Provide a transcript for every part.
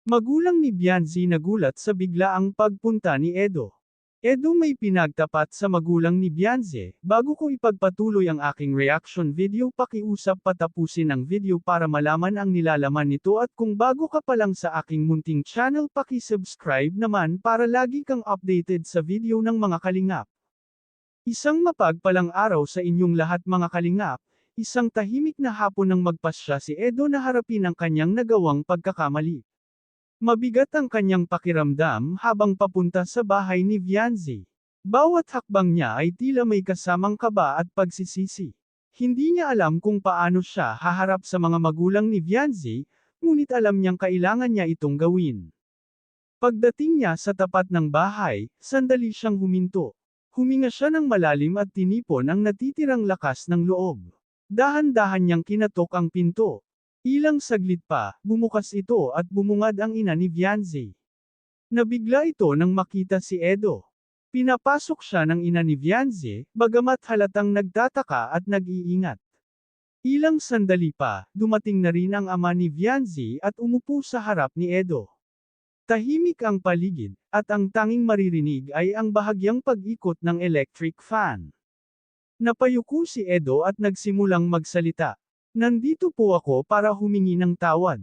Magulang ni Bianzi nagulat sa biglaang pagpunta ni Edo. Edo, may pinagtapat sa magulang ni Bianzi. Bago ko ipagpatuloy ang aking reaction video, pakiusap patapusin ang video para malaman ang nilalaman nito, at kung bago ka pa lang sa aking munting channel, pakisubscribe naman para lagi kang updated sa video ng mga kalingap. Isang mapagpalang araw sa inyong lahat mga kalingap. Isang tahimik na hapon nang magpasya si Edo na harapin ang kanyang nagawang pagkakamali. Mabigat ang kanyang pakiramdam habang papunta sa bahay ni Bianzi. Bawat hakbang niya ay tila may kasamang kaba at pagsisisi. Hindi niya alam kung paano siya haharap sa mga magulang ni Bianzi, ngunit alam niyang kailangan niya itong gawin. Pagdating niya sa tapat ng bahay, sandali siyang huminto. Huminga siya ng malalim at tinipon ang natitirang lakas ng loob. Dahan-dahan niyang kinatok ang pinto. Ilang saglit pa, bumukas ito at bumungad ang ina ni Bianzi. Nabigla ito nang makita si Edo. Pinapasok siya ng ina ni Bianzi, bagamat halatang nagtataka at nag-iingat. Ilang sandali pa, dumating na rin ang ama ni Bianzi at umupo sa harap ni Edo. Tahimik ang paligid, at ang tanging maririnig ay ang bahagyang pag-ikot ng electric fan. Napayuko si Edo at nagsimulang magsalita. Nandito po ako para humingi ng tawad.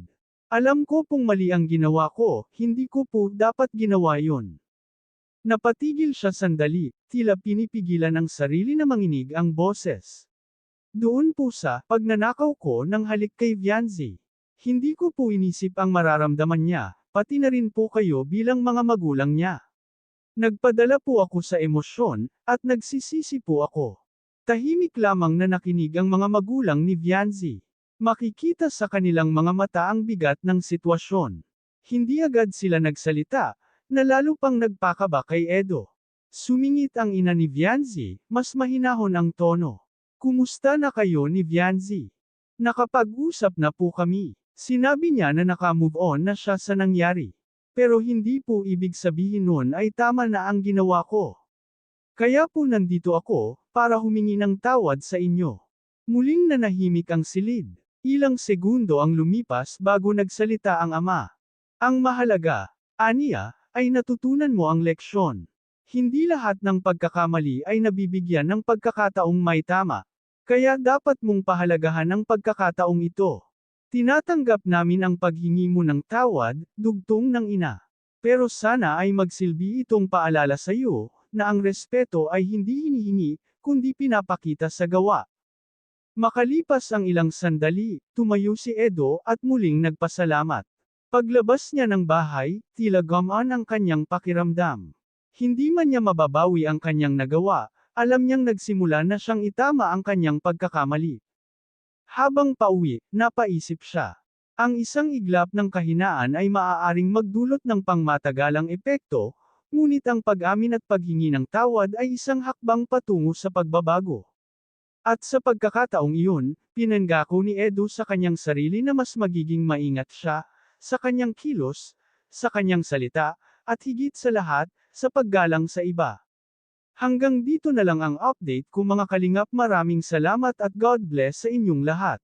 Alam ko pong mali ang ginawa ko, hindi ko po dapat ginawa yon. Napatigil siya sandali, tila pinipigilan ng sarili na manginig ang boses. Doon po sa pagnanakaw ko ng halik kay Bianzi. Hindi ko po inisip ang mararamdaman niya, pati na rin po kayo bilang mga magulang niya. Nagpadala po ako sa emosyon, at nagsisisi po ako. Tahimik lamang na nakinig ang mga magulang ni Bianzi. Makikita sa kanilang mga mata ang bigat ng sitwasyon. Hindi agad sila nagsalita, na lalo pang nagpakaba kay Edo. Sumingit ang ina ni Bianzi, mas mahinahon ang tono. Kumusta na kayo ni Bianzi? Nakapag-usap na po kami. Sinabi niya na naka-move on na siya sa nangyari. Pero hindi po ibig sabihin nun ay tama na ang ginawa ko. Kaya po nandito ako, para humingi ng tawad sa inyo. Muling nanahimik ang silid. Ilang segundo ang lumipas bago nagsalita ang ama. Ang mahalaga, aniya, ay natutunan mo ang leksyon. Hindi lahat ng pagkakamali ay nabibigyan ng pagkakataong may tama. Kaya dapat mong pahalagahan ang pagkakataong ito. Tinatanggap namin ang paghingi mo ng tawad, dugtong ng ina. Pero sana ay magsilbi itong paalala sa iyo, na ang respeto ay hindi hinihingi, kundi pinapakita sa gawa. Makalipas ang ilang sandali, tumayo si Edo at muling nagpasalamat. Paglabas niya ng bahay, tila gumaan ang kanyang pakiramdam. Hindi man niya mababawi ang kanyang nagawa, alam niyang nagsimula na siyang itama ang kanyang pagkakamali. Habang pauwi, napaisip siya. Ang isang iglap ng kahinaan ay maaaring magdulot ng pangmatagalang epekto, ngunit ang pag-amin at paghingi ng tawad ay isang hakbang patungo sa pagbabago. At sa pagkakataong iyon, pinangako ni Edo sa kanyang sarili na mas magiging maingat siya, sa kanyang kilos, sa kanyang salita, at higit sa lahat, sa paggalang sa iba. Hanggang dito na lang ang update ko mga kalingap, maraming salamat at God bless sa inyong lahat.